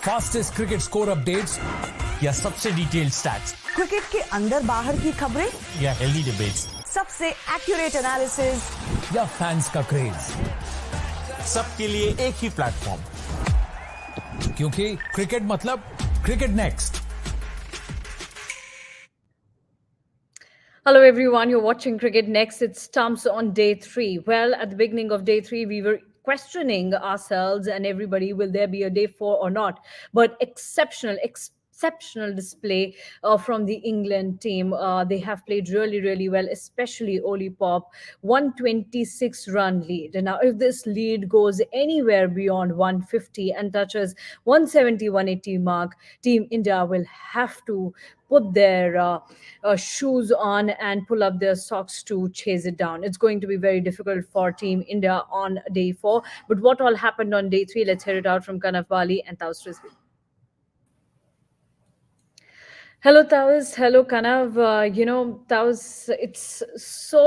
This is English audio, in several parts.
Fastest cricket score updates या सबसे detailed stats, cricket के अंदर बाहर की खबरें या हेल्दी डिबेट्स, सबसे एक्यूरेट एनालिसिस या फैंस का क्रेज, सबके लिए एक ही प्लेटफॉर्म, क्योंकि क्रिकेट मतलब cricket next. Hello everyone, you're watching Cricket Next. It's Stumps on day 3. Well, at the beginning of day 3, we were questioning ourselves and everybody, will there be a day 4 or not? But exceptional display from the England team. They have played really well, especially Ollie Pope. 126 run lead. And now if this lead goes anywhere beyond 150 and touches 170, 180 mark, Team India will have to put their shoes on and pull up their socks to chase it down. It's going to be very difficult for Team India on day 4. But what all happened on day 3? Let's hear it out from Kanav Bali and Taus Rizvi. Hello, Taus. Hello, Kanav. Taus, it's so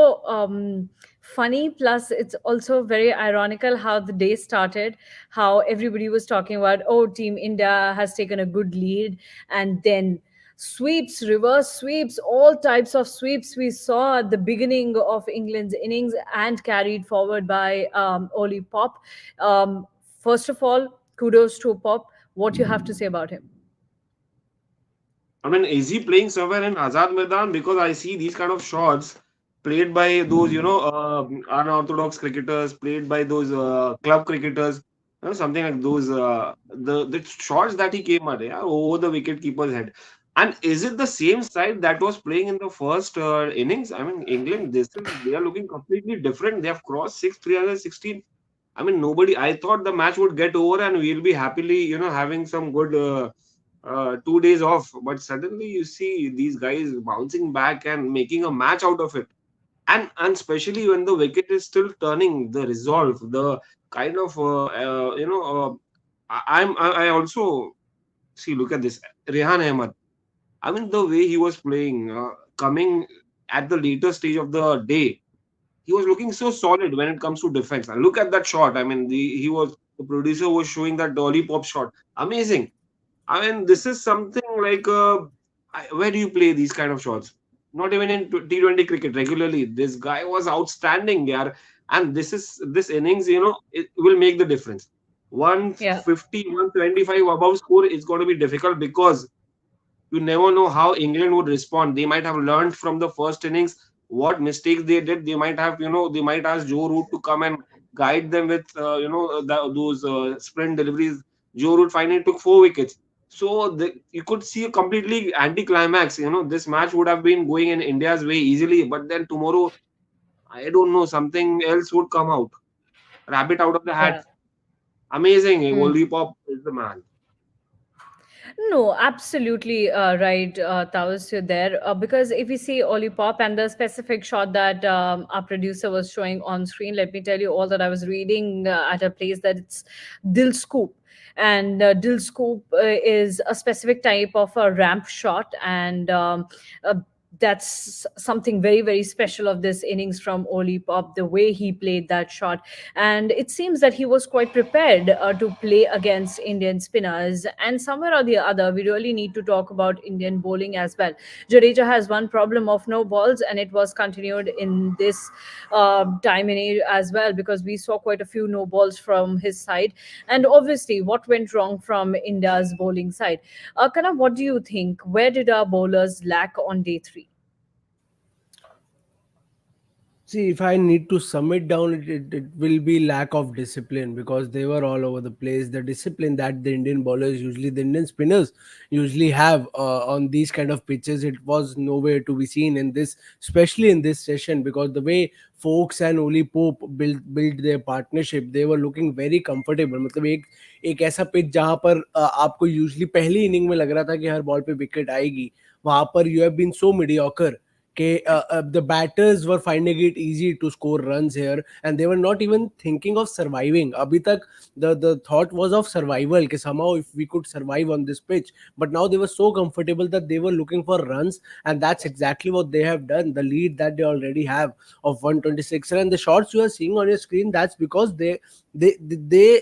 funny. Plus, it's also very ironical how the day started, how everybody was talking about, oh, Team India has taken a good lead, and then sweeps, reverse sweeps, all types of sweeps we saw at the beginning of England's innings and carried forward by Ollie Pope. First of all, kudos to Pope. What you have to say about him? I mean, is he playing somewhere in Azad Maidan? Because I see these kind of shots played by those, unorthodox cricketers, played by those club cricketers, something like those. The shots that he came at, yeah, over the wicket keeper's head. And is it the same side that was playing in the first innings? I mean, England, they are looking completely different. They have crossed 316. I mean, nobody. I thought the match would get over and we'll be happily, having some good 2 days off. But suddenly you see these guys bouncing back and making a match out of it. And especially when the wicket is still turning, the resolve, the kind of I also see. Look at this, Rehan Ahmed. I mean, the way he was playing, coming at the later stage of the day, he was looking so solid when it comes to defense. And look at that shot. I mean, the producer was showing that Ollie Pope shot. Amazing. I mean, this is something like where do you play these kind of shots? Not even in T20 cricket regularly. This guy was outstanding, yeah. And this innings, it will make the difference. 150, 125 above score is going to be difficult because you never know how England would respond. They might have learned from the first innings what mistakes they did. They might have, they might ask Joe Root to come and guide them with, those sprint deliveries. Joe Root finally took 4 wickets. So you could see a completely anti-climax. This match would have been going in India's way easily. But then tomorrow, I don't know, something else would come out. Rabbit out of the hat. Yeah. Amazing. Ollie Pope is the man. No, absolutely right, Taus, you're there. Because if we see Ollie Pope and the specific shot that our producer was showing on screen, let me tell you all that I was reading at a place that it's Dil Scoop. And Dil Scoop is a specific type of a ramp shot, and that's something very special of this innings from Ollie Pope, the way he played that shot. And it seems that he was quite prepared to play against Indian spinners. And somewhere or the other, we really need to talk about Indian bowling as well. Jadeja has one problem of no balls, and it was continued in this time in age as well, because we saw quite a few no balls from his side. And obviously, what went wrong from India's bowling side? Kana, what do you think? Where did our bowlers lack on day 3? See, if I need to sum it down, it will be lack of discipline, because they were all over the place. The discipline that the Indian bowlers, usually the Indian spinners, usually have on these kind of pitches, it was nowhere to be seen in this, especially in this session, because the way Stokes and Ollie Pope built their partnership, they were looking very comfortable. मतलब एक ऐसा pitch जहां पर आपको usually पहली inning में लग रहा था कि हर बॉल पे विकेट आएगी, वहां पर you have been so mediocre The batters were finding it easy to score runs here, and they were not even thinking of surviving. Abhi tak the thought was of survival, कि somehow if we could survive on this pitch. But now they were so comfortable that they were looking for runs, and that's exactly what they have done. The lead that they already have of 126, and the shots you are seeing on your screen, that's because they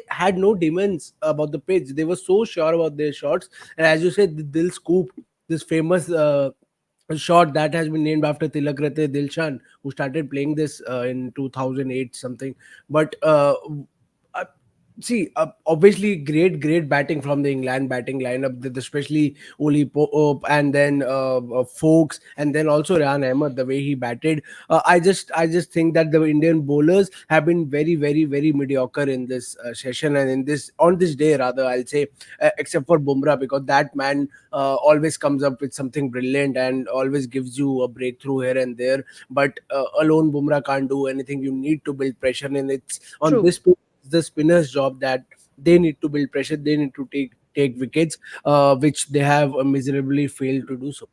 had no demons about the pitch. They were so sure about their shots, and as you said, the Dil Scoop, this famous shot that has been named after Tilak Rate Dilshan, who started playing this in 2008 something. But uh, see, obviously great batting from the England batting lineup, especially Ollie Pope, and then Folks, and then also Rehan Ahmed, the way he batted. I just think that the Indian bowlers have been very mediocre in this session, and in this on this day rather, I'll say, except for Bumrah, because that man always comes up with something brilliant and always gives you a breakthrough here and there. But alone Bumrah can't do anything. You need to build pressure, and it's on True. this pitch, the spinner's job that they need to build pressure. They need to take wickets, which they have miserably failed to do so.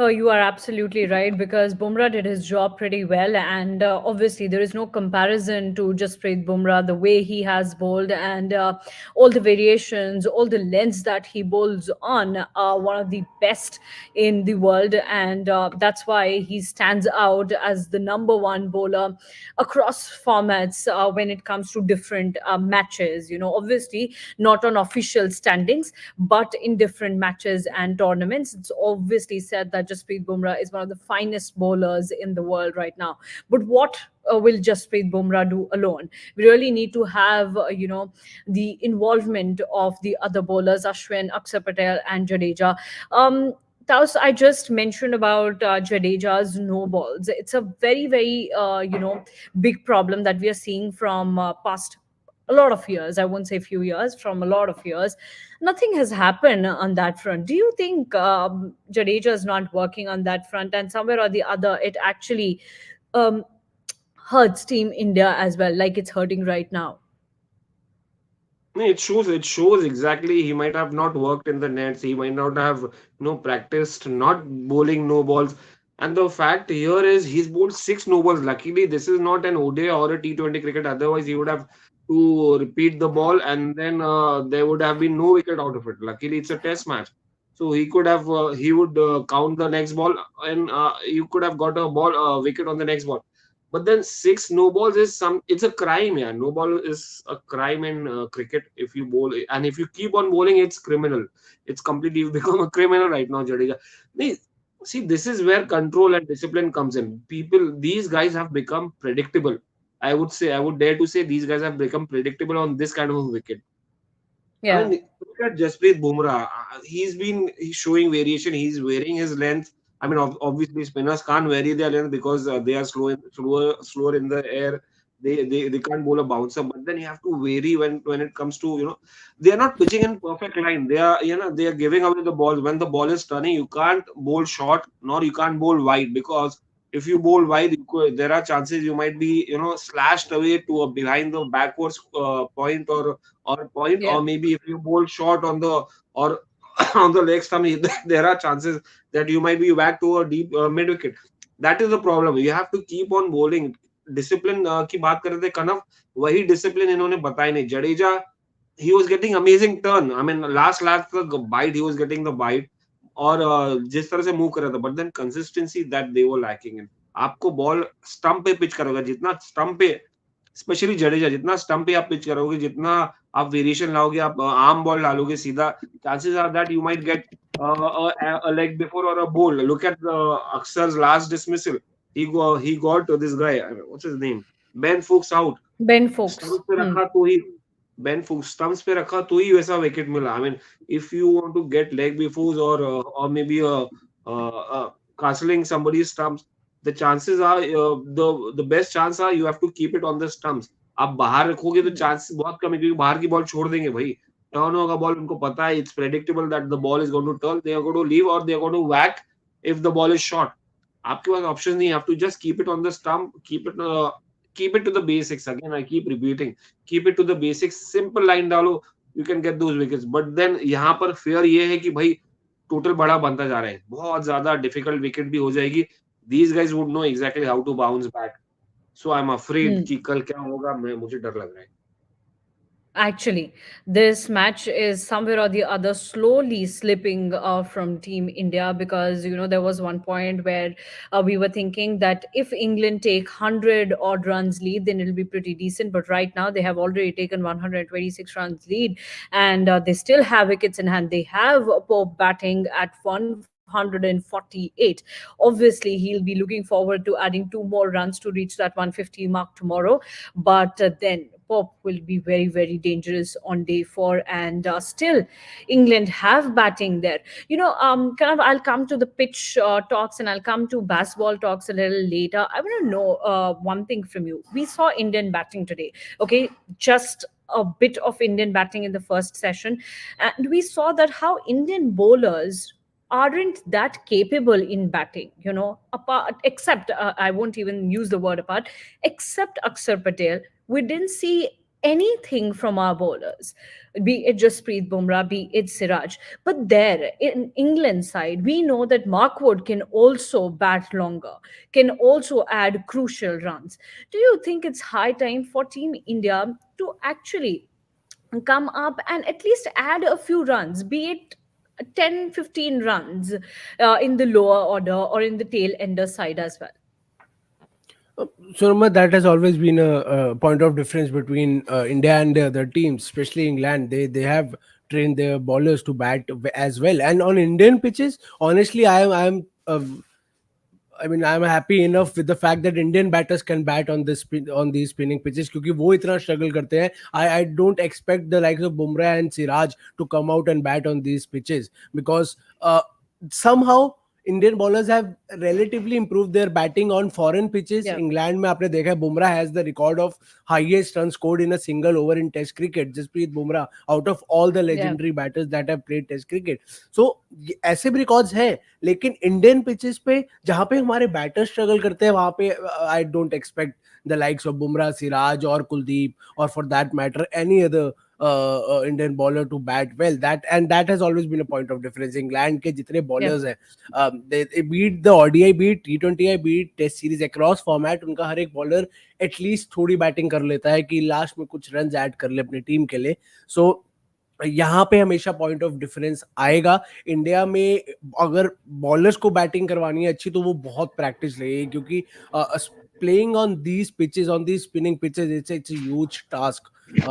Oh, you are absolutely right because Bumrah did his job pretty well, and obviously there is no comparison to Jasprit Bumrah. The way he has bowled and all the variations, all the lengths that he bowls on are one of the best in the world, and that's why he stands out as the number one bowler across formats when it comes to different matches. Obviously not on official standings, but in different matches and tournaments. It's obviously said that Jasprit Bumrah is one of the finest bowlers in the world right now. But what will Jasprit Bumrah do alone? We really need to have, the involvement of the other bowlers, Ashwin, Axar Patel, and Jadeja. Taus, I just mentioned about Jadeja's no balls. It's a very, big problem that we are seeing from past a lot of years. I won't say few years, from a lot of years. Nothing has happened on that front. Do you think Jadeja is not working on that front, and somewhere or the other, it actually um, hurts Team India as well, like it's hurting right now? No, it shows exactly. He might have not worked in the nets. He might not have practiced not bowling no balls. And the fact here is he's bowled six no balls. Luckily, this is not an ODI or a T20 cricket. Otherwise, he would have to repeat the ball, and then there would have been no wicket out of it. Luckily, it's a test match, so he would count the next ball, and you could have got a ball wicket on the next ball. But then six no balls is it's a crime, yeah. No ball is a crime in cricket. If you bowl and if you keep on bowling, it's criminal. It's completely you've become a criminal right now, Jadeja. Nee, see, this is where control and discipline comes in. These guys have become predictable. I would dare to say these guys have become predictable on this kind of a wicket. I Yeah. mean, look at Jasprit Bumrah. He's showing variation. He's varying his length. I mean, obviously spinners can't vary their length because they are slower in the air. They can't bowl a bouncer. But then you have to vary when it comes to they are not pitching in perfect line. They are giving away the ball when the ball is turning. You can't bowl short nor you can't bowl wide because if you bowl wide, there are chances you might be slashed away to a behind the backwards point or Yeah. maybe if you bowl short on the or on the leg stump, there are chances that you might be back to a deep mid wicket. That is the problem. You have to keep on bowling. Discipline की बात कर रहे थे कनव, वही discipline इन्होंने बताई नहीं. Jadeja, he was getting amazing turn. I mean, last the bite, he was getting the bite. और जिस तरह से मूव कर रहा था, but then consistency that they were lacking in. आपको बॉल स्टंप पे पिच करोगे, जितना स्टंप पे, स्पेशली जडेजा, जितना स्टंप पे आप पिच करोगे, जितना आप वेरिएशन लाओगे, आप आर्म बॉल डालोगे सीधा, chances are that you might get a leg before or a bowl. Look at Aksar's last dismissal. He got this guy. What's his name? Ben Fuchs out. Ben Folks. Stumps पे रखा तो ही Ben Fuchs stumps पे रखा तो ही वैसा wicket मिला. I mean if you want to get leg befores or maybe castling somebody's stumps, the chances are the best chance are you have to keep it on the stumps. आप बाहर रखोगे तो chance बहुत कम है क्योंकि बाहर की बॉल छोड़ देंगे भाई. टर्न होगा बॉल, उनको पता है, it's predictable that the ball is going to turn, they are going to leave और they are going to whack if the ball is short. आपके पास ऑप्शन नहीं, have to just keep it on the stump, keep it to the basics. Again, I keep repeating, keep it to the basics. Simple line डालो, you can get those wickets. But then यहाँ पर fear ये है कि भाई total बड़ा बनता जा रहा है, बहुत ज्यादा डिफिकल्ट विकेट भी हो जाएगी. These guys would know exactly how to bounce back. So I'm afraid कि कल क्या होगा, मुझे डर लग रहा है. Actually, this match is somewhere or the other slowly slipping from Team India, because there was one point where we were thinking that if England take 100 odd runs lead, then it'll be pretty decent. But right now they have already taken 126 runs lead, and they still have wickets in hand. They have Pope batting at 148. Obviously, he'll be looking forward to adding two more runs to reach that 150 mark tomorrow. But then Pope will be very, very dangerous on day four, and still England have batting there. Kind of, I'll come to the pitch talks, and I'll come to Bazball talks a little later. I want to know one thing from you. We saw Indian batting today, okay? Just a bit of Indian batting in the first session, and we saw that how Indian bowlers aren't that capable in batting, apart, except I won't even use the word apart, except Axar Patel. We didn't see anything from our bowlers, be it Jasprit Bumrah, be it Siraj. But there in England side, we know that Mark Wood can also bat longer, can also add crucial runs. Do you think it's high time for Team India to actually come up and at least add a few runs, be it 10, 15 runs in the lower order or in the tail ender side as well? Surma, that has always been a point of difference between India and the other teams, especially England. They have trained their bowlers to bat as well. And on Indian pitches, honestly, I'm happy enough with the fact that Indian batters can bat on on these spinning pitches, क्योंकि वो इतना struggle करते हैं. I don't expect the likes of Bumrah and Siraj to come out and bat on these pitches, because somehow Indian bowlers have relatively improved their batting on foreign pitches. Yeah. England में आपने देखा है, Bumrah has the record of highest runs scored in a single over in Test cricket. Jasprit Bumrah, out of all the legendary batters that have played Test cricket. So ऐसे भी records हैं, लेकिन Indian pitches पे जहाँ पे हमारे batters struggle करते हैं, वहाँ पे I don't expect the likes of Bumrah, Siraj or Kuldeep, or for that matter any other Indian bowler to bat well. That has always been a point of difference. England के जितने bowlers हैं, they beat the ODI, beat T20I, beat Test series across format, उनका हर एक bowler at least थोड़ी batting कर लेता है कि लास्ट में कुछ runs add कर ले अपनी टीम के लिए. So यहाँ पे हमेशा पॉइंट ऑफ डिफरेंस आएगा. इंडिया में अगर बॉलर्स को बैटिंग करवानी है अच्छी, तो वो बहुत प्रैक्टिस लगेगी, क्योंकि playing on these pitches, on these spinning pitches, it's a huge task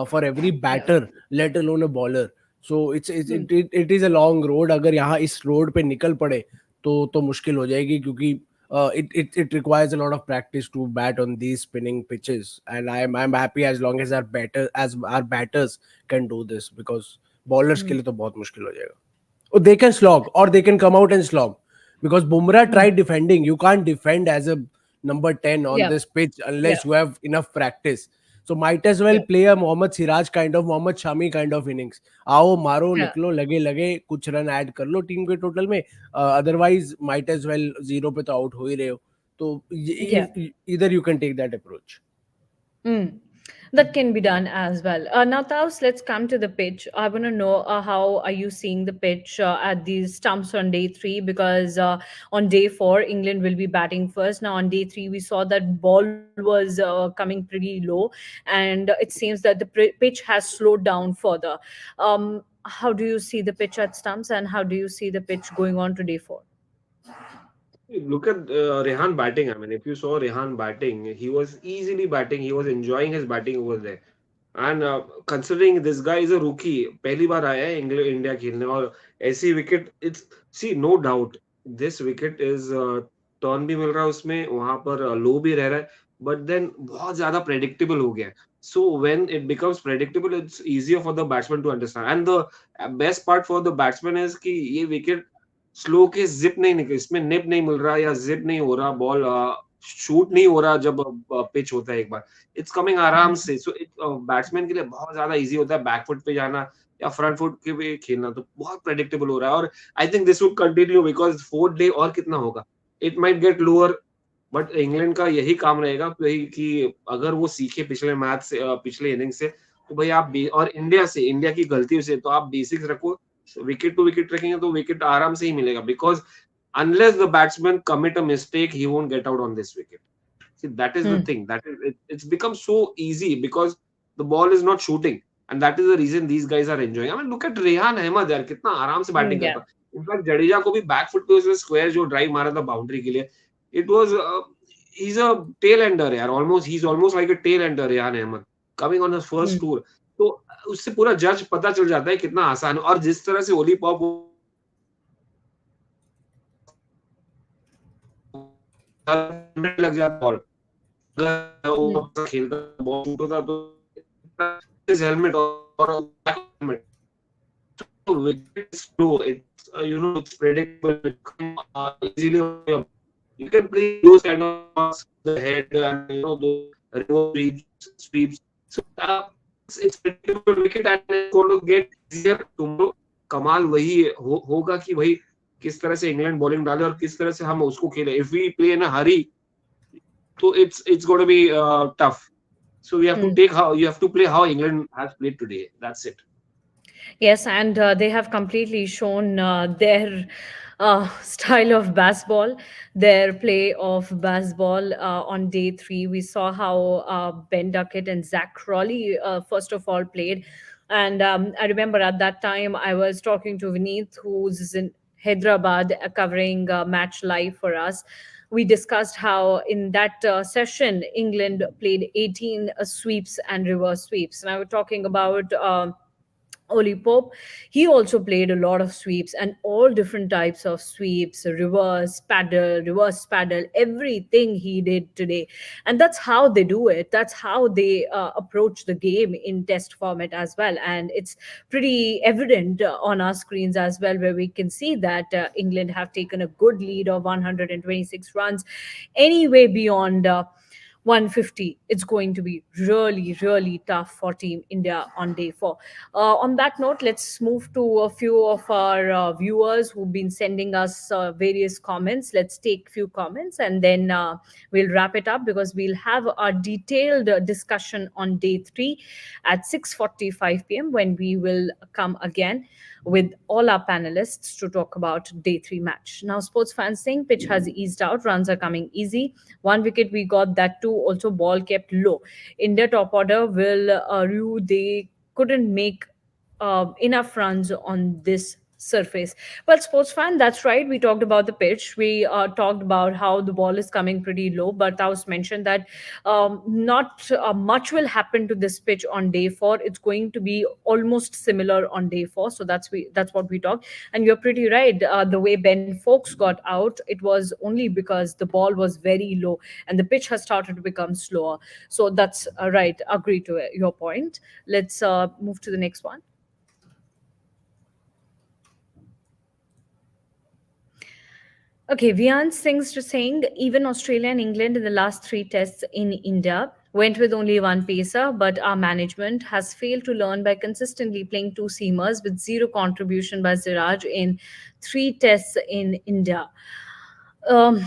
for every batter, let alone a bowler. So it is a long road. अगर यहाँ इस रोड पे निकल पड़े तो मुश्किल हो जाएगी, क्योंकि it requires a lot of practice to bat on these spinning pitches, and I'm happy as long as our batters can do this, because bowlers के लिए तो बहुत मुश्किल हो जाएगा. Oh, they can slog, or they can come out and slog, because Bumrah tried defending. You can't defend as a number 10 on this pitch unless you have enough practice. So might as well play a Mohammad Siraj kind of, Mohammad Shami kind of innings. आओ मारो निकलो, लगे कुछ run add कर लो team के total में, otherwise might as well zero पे तो आउट हो ही रहे हो. तो either you can take that approach. That can be done as well. Now, Taos, let's come to the pitch. I want to know how are you seeing the pitch at these stumps on day 3? Because on day 4, England will be batting first. Now, on day 3, we saw that ball was coming pretty low, and it seems that the pitch has slowed down further. How do you see the pitch at stumps, and how do you see the pitch going on to day 4? Look at Rehan batting. I mean, if you saw Rehan batting, he was easily batting. He was enjoying his batting over there. And considering this guy is a rookie, पहली बार आया है India खेलने, और ऐसी wicket, it's see no doubt this wicket is turn भी मिल रहा है उसमें, वहां पर लो भी रह रहा है, but then बहुत ज्यादा predictable हो गया. So when it becomes predictable, it's easier for the batsman to understand. And the best part for the batsman is कि ये wicket स्लो के जिप नहीं निकल, इसमें निप नहीं मिल रहा या जिप नहीं हो रहा, बॉल शूट नहीं हो रहा जब पिच होता है एक बार, इट्स कमिंग आराम से. सो बैट्समैन के लिए बहुत ज्यादा इजी होता है बैकफुट पे जाना या फ्रंट फुट के पे खेलना, तो बहुत प्रेडिक्टेबल हो रहा है. और I think this would continue, because 4th day और कितना होगा, it might get lower, but England का यही काम रहेगा कि अगर वो सीखे पिछले मैच से, पिछले इनिंग से, तो भाई आप और इंडिया की गलतियों से, तो आप बेसिक्स रखो, विकेट टू विकेट ट्रेकिंग है तो विकेट आराम से ही मिलेगा, because unless the batsman commit a mistake, he won't get out on this wicket. See, that is the Hmm. thing. That is, it's become so easy because the ball is not shooting, and that is the reason these guys are enjoying. I mean, look at Rehan Ahmed यार, कितना आराम से batting Yeah. करता. In fact Jadeja को भी back foot पे उसने square जो ड्राइव मारा था बाउंड्री के लिए, it was he's a tail ender यार, almost he's almost like a tail ender Rehan Ahmed coming on his Hmm. first tour. तो उससे पूरा जज पता चल जाता है कितना आसान है. और जिस तरह से ओली पॉप लग जाता बॉल, Hmm. खेलता बॉल शूट होता तो हेलमेट और हेलमेट तो wicket is slow. It's it's predictable. It come easily. You can play those kind of balls, the head and those reverse sweeps. So it's predictable wicket and it's going to get easier tomorrow. कमाल वही होगा कि भाई किस तरह से England bowling डाले और किस तरह से हम उसको खेले. If we play in a hurry, so it's going to be tough. So you have to play how England has played today. That's it. Yes, and they have completely shown their style of baseball, their play of baseball on day three. We saw how Ben Duckett and Zach Crawley, first of all, played. And I remember at that time I was talking to Vineet, who's in Hyderabad, covering match live for us. We discussed how in that session, England played 18 sweeps and reverse sweeps. And I was talking about. Ollie Pope, he also played a lot of sweeps and all different types of sweeps, reverse paddle, everything he did today. And that's how they do it. That's how they approach the game in test format as well. And it's pretty evident on our screens as well, where we can see that England have taken a good lead of 126 runs. Anyway, beyond 150, it's going to be really, really tough for Team India on day four. On that note, let's move to a few of our viewers who've been sending us various comments. Let's take few comments and then we'll wrap it up, because we'll have a detailed discussion on day three at 6:45 p.m. when we will come again with all our panelists to talk about day three match. Now, sports fans think pitch has eased out, runs are coming easy. One wicket we got, that too, also ball kept low. India top order will rue they couldn't make enough runs on this surface. Well, sports fan, that's right. We talked about the pitch. We talked about how the ball is coming pretty low, but Taos mentioned that not much will happen to this pitch on day four. It's going to be almost similar on day four. So that's what we talked. And you're pretty right. The way Ben Folks got out, it was only because the ball was very low and the pitch has started to become slower. So that's right. Agree to it, your point. Let's move to the next one. Okay, Vian Singh's just saying even Australia and England in the last three tests in India went with only one pacer, but our management has failed to learn by consistently playing two seamers with zero contribution by Siraj in three tests in India. Um,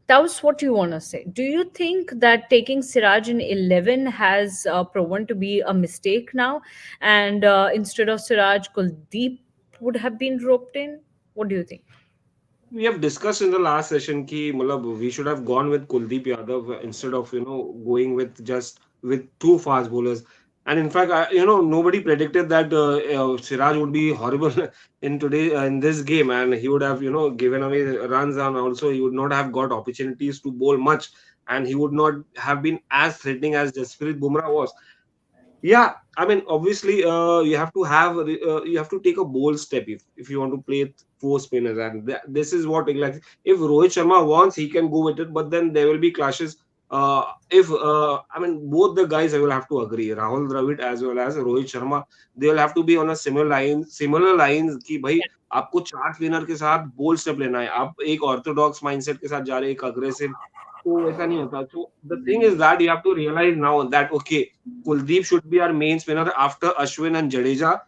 that was what you want to say. Do you think that taking Siraj in 11 has proven to be a mistake now? And instead of Siraj, Kuldeep would have been roped in? What do you think? We have discussed in the last session ki matlab, we should have gone with Kuldeep Yadav instead of going with just with two fast bowlers. And in fact, nobody predicted that Siraj would be horrible in today in this game, and he would have given away runs, and also he would not have got opportunities to bowl much, and he would not have been as threatening as Jasprit Bumrah was. Yeah, I mean, obviously, you have to take a bold step if you want to play four spinners, and this is what like if Rohit Sharma wants, he can go with it, but then there will be clashes. If I mean, both the guys, I will have to agree, Rahul Dravid as well as Rohit Sharma, they will have to be on a similar lines कि भाई आपको चार spinner के साथ bold step लेना है, आप एक ऑर्थोडॉक्स माइंडसेट के साथ जा रहे हैं, एक अग्रेसिव, तो वैसा नहीं होता. So the thing is that you have to realize now that okay, Kuldeep should be our main spinner after Ashwin and Jadeja,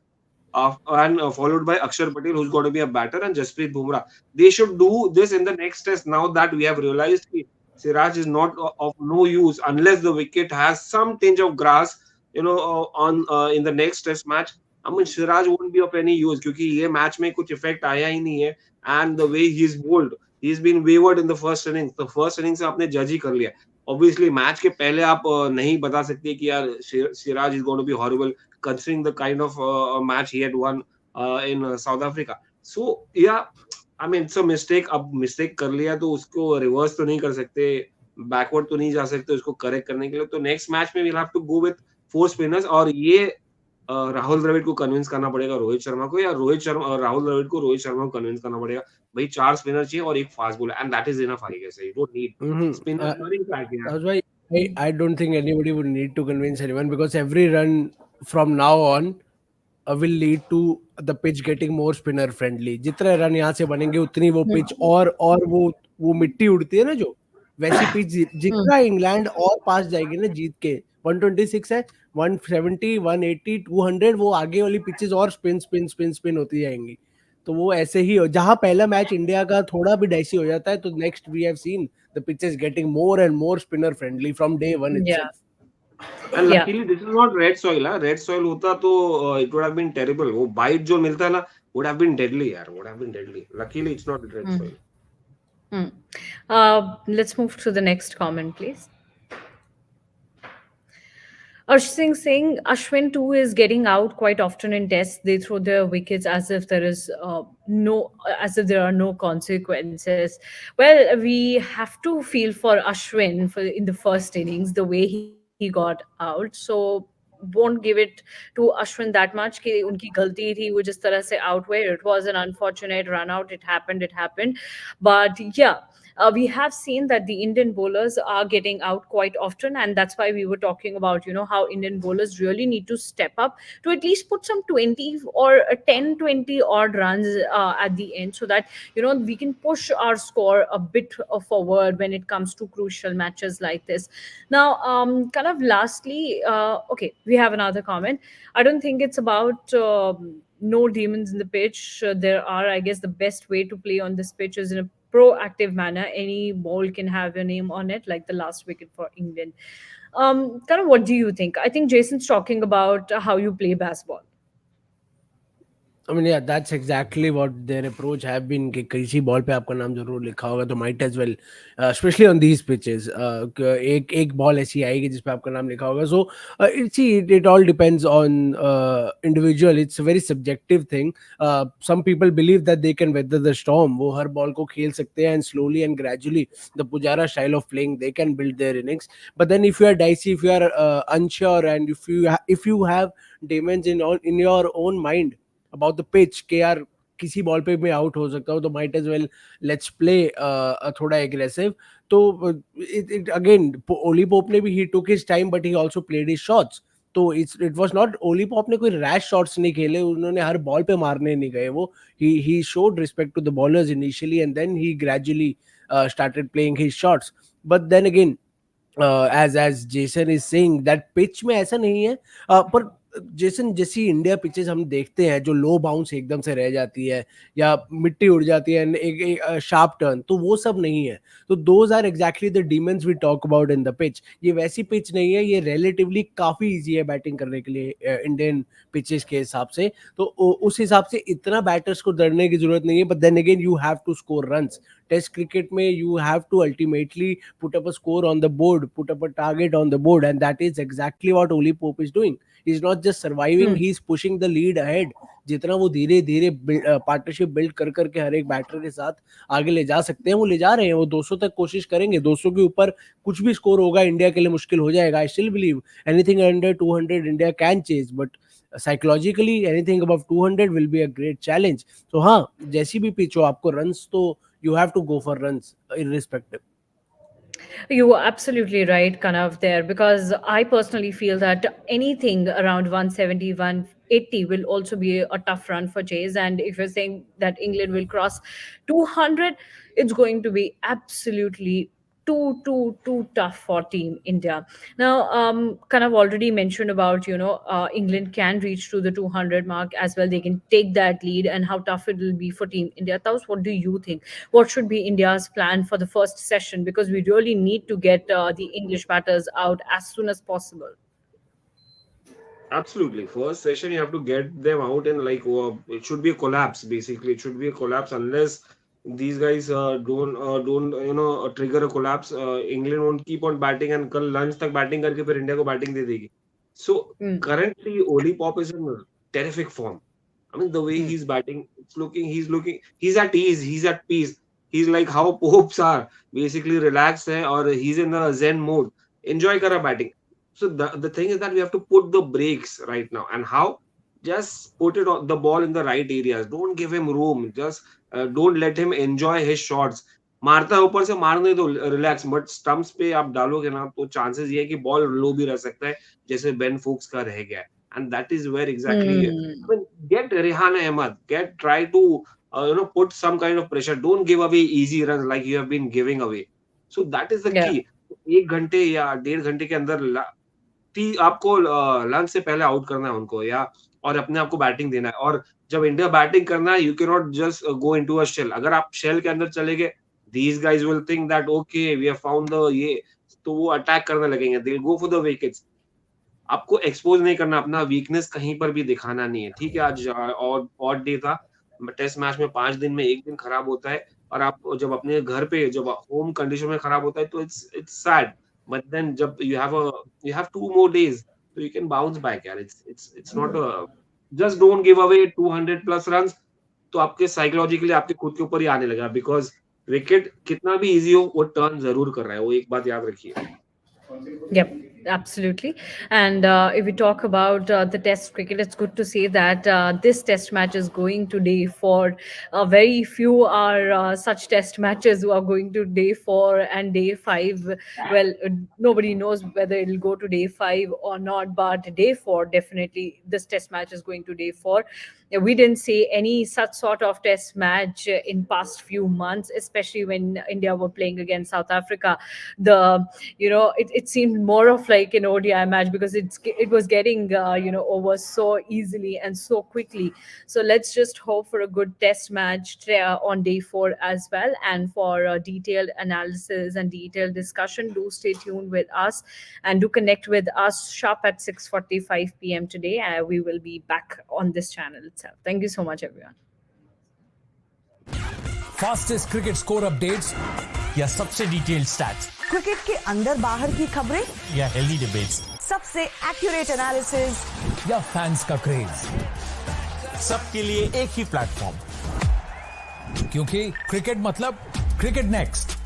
and followed by Axar Patel, who's going to be a batter, and Jasprit Bumrah. They should do this in the next test. Now that we have realized Siraj is not of no use unless the wicket has some tinge of grass, on in the next test match. I mean, Siraj won't be of any use क्योंकि ये match में कुछ effect आया ही नहीं है. And the way he's bowled, he's been wavered in the first innings. The first innings से आपने जज ही कर लिया. Obviously, मैच के पहले आप नहीं बता सकते कि यार Siraj is going to be horrible considering the kind of match he had won in South Africa. So yeah, I mean it's a mistake. अब mistake कर लिया तो उसको reverse तो नहीं कर सकते, backward तो नहीं जा सकते उसको correct करने के लिए. तो next match में we'll have to go with 4 spinners और ये राहुल द्रविड़ को कन्विंस करना पड़ेगा रोहित शर्मा को, या रोहित शर्मा और राहुल द्रविड़ को रोहित शर्मा को कन्विंस करना पड़ेगा. भाई 4 स्पिनर चाहिए और एक fast bowler, and that is enough. I guess you don't need spinner running back यार. That's why I don't think anybody would need to convince anyone, because every run from now on will lead to the pitch getting more spinner friendly. जितने run यहाँ से बनेंगे उतनी वो pitch और वो मिट्टी उड़ती है ना, जो वैसी पिच जितना इंग्लैंड और पास जाएगी ना जीत के. 126 है, 170, 180, 200, वो आगे वाली पिचेस और स्पिन स्पिन स्पिन स्पिन होती जाएंगी. तो वो ऐसे ही जहां पहला मैच इंडिया का थोड़ा भी डाइसी हो जाता है, तो next we have seen the pitches getting more and more spinner friendly from day one Yeah. Itself. And Yeah. Luckily this is not red soil. Red soil होता तो it would have been terrible. वो bite जो मिलता है ना, would have been deadly यार, would have been deadly. Luckily it's not red soil. Let's move to the next comment, please. Singh, Ashwin too is getting out quite often in tests. They throw their wickets as if as if there are no consequences. Well, we have to feel for Ashwin for in the first innings, the way he got out. So won't give it to Ashwin that much कि उनकी गलती थी, वो जिस तरह से out हुए. It was an unfortunate run out. It happened. But yeah, we have seen that the Indian bowlers are getting out quite often, and that's why we were talking about how Indian bowlers really need to step up to at least put some 20 or 10, 20 odd runs at the end, so that we can push our score a bit forward when it comes to crucial matches like this. Now, kind of lastly, okay, we have another comment. I don't think it's about no demons in the pitch. There are, I guess, the best way to play on this pitch is in a proactive manner. Any ball can have your name on it, like the last wicket for England. Kind of, what do you think? I think Jason's talking about how you play baseball. I mean, yeah, that's exactly what their approach have been. कि किसी ball पे आपका नाम जरूर लिखा होगा, तो might as well, especially on these pitches, एक बॉल ऐसी आएगी जिस पे आपका नाम लिखा होगा. So it all depends on individual. It's a very subjective thing. Some people believe that they can weather the storm. वो हर बॉल को खेल सकते हैं, and slowly and gradually, the Pujara style of playing, they can build their innings. But then if you are dicey, if you are unsure, and if you have demons in your own mind about the pitch कि यार किसी ball पे मैं out हो सकता हूँ, तो might as well let's play थोड़ा aggressive. तो it again, Ollie Pope ने भी he took his time, but he also played his shots. तो it was not Ollie Pope ने कोई rash shots नहीं खेले, उन्होंने हर बॉल पे मारने नहीं गए. वो he showed respect to the bowlers initially, and then he gradually started playing his shots. But then again, as Jason is saying, that pitch में ऐसा नहीं है. पर जेसन, जैसी इंडिया पिचेस हम देखते हैं जो लो बाउंस एकदम से रह जाती है या मिट्टी उड़ जाती है, एक शार्प टर्न, तो वो सब नहीं है. तो those are exactly the demons we talk about in the pitch. ये वैसी पिच नहीं है, ये रिलेटिवली काफी इजी है बैटिंग करने के लिए इंडियन पिचेस के हिसाब से. तो उस हिसाब से इतना बैटर्स को डरने की जरूरत नहीं है. But then again, you have to score runs. Test cricket में you have to ultimately put up a score on the board, put up a target on the board, and that is exactly what Ollie Pope is doing. He's not just surviving, he's pushing the lead ahead. जितना वो धीरे धीरे partnership build कर करके हर एक batter के साथ आगे ले जा सकते हैं, वो ले जा रहे हैं. वो 200 तक कोशिश करेंगे. 200 के ऊपर कुछ भी स्कोर होगा इंडिया के लिए मुश्किल हो जाएगा. I still believe anything under 200 India can chase, but psychologically anything above 200 will be a great challenge. तो हाँ, जैसी भी पिच हो, आपको रन्स तो you have to go for runs irrespective. You were absolutely right, Kanav, there, because I personally feel that anything around 170, 180 will also be a tough run for chase. And if you're saying that England will cross 200, it's going to be absolutely too tough for Team India. Now, kind of already mentioned about England can reach to the 200 mark as well. They can take that lead, and how tough it will be for Team India. Taus, what do you think? What should be India's plan for the first session? Because we really need to get the English batters out as soon as possible. Absolutely. First session, you have to get them out and like it should be a collapse. Basically, it should be a collapse unless these guys don't trigger a collapse. England won't keep on batting and कल lunch तक batting करके फिर India को batting दे देगी. So Mm. currently, Ollie Pope is in terrific form. I mean, the way Mm. he's at ease, he's at peace. He's like how popes are, basically relaxed hai, or he's in a zen mode. Enjoy kara batting. So the thing is that we have to put the brakes right now. And how? Just put it on the ball in the right areas. Don't give him room. Just don't let him enjoy his shots. मारता है ऊपर से मारने दो relax but stumps पे आप डालोगे ना तो चांसेस ये है कि बॉल लो भी रह सकता है जैसे बेन फोक्स का रह गया है and that is where exactly Mm. get Rehan Ahmed, try to put some kind of pressure. Don't give away easy runs like you have been giving away. So that is the Yeah. key. 1 घंटे या 1.5 घंटे के अंदर आपको lunch से पहले out करना है उनको या और अपने आप को बैटिंग देना है और जब इंडिया बैटिंग करना है you can not just go into a shell. अगर आप शेल के अंदर चले गए these guys will think that okay we have found the ये तो वो अटैक करने लगेंगे. They will go for the wickets. आपको एक्सपोज नहीं करना, अपना वीकनेस कहीं पर भी दिखाना नहीं है. ठीक है, आज ऑड डे था, टेस्ट मैच में 5 दिन में 1 दिन खराब होता है और आप जब अपने घर पे जब होम कंडीशन में खराब होता है तो इट्स सैड. बट देन जब यू हैव 2 more days तो यू कैन बाउंस बैक यार. It's not just don't give away 200 plus runs. तो आपके साइकोलॉजिकली आपके खुद के ऊपर ही आने लगा बिकॉज विकेट कितना भी इजी हो वो टर्न जरूर कर रहा है. वो एक बात याद रखिए. Yep, absolutely. And if we talk about the Test cricket, it's good to say that this Test match is going to day 4. Very few are such Test matches who are going to day 4 and day 5. Well, nobody knows whether it'll go to day 5 or not, but day 4 definitely this Test match is going to day 4. We didn't see any such sort of Test match in past few months, especially when India were playing against South Africa. The it seemed more of like an ODI match because it was getting over so easily and so quickly. So let's just hope for a good Test match on day 4 as well. And for detailed analysis and detailed discussion, do stay tuned with us and do connect with us sharp at 6:45 p.m. today. We will be back on this channel itself. Thank you so much, everyone. Fastest cricket score updates या सबसे detailed stats cricket के अंदर बाहर की खबरें या healthy debates सबसे accurate analysis या फैंस का क्रेज, सबके लिए एक ही प्लेटफॉर्म, क्योंकि क्रिकेट मतलब क्रिकेट नेक्स्ट.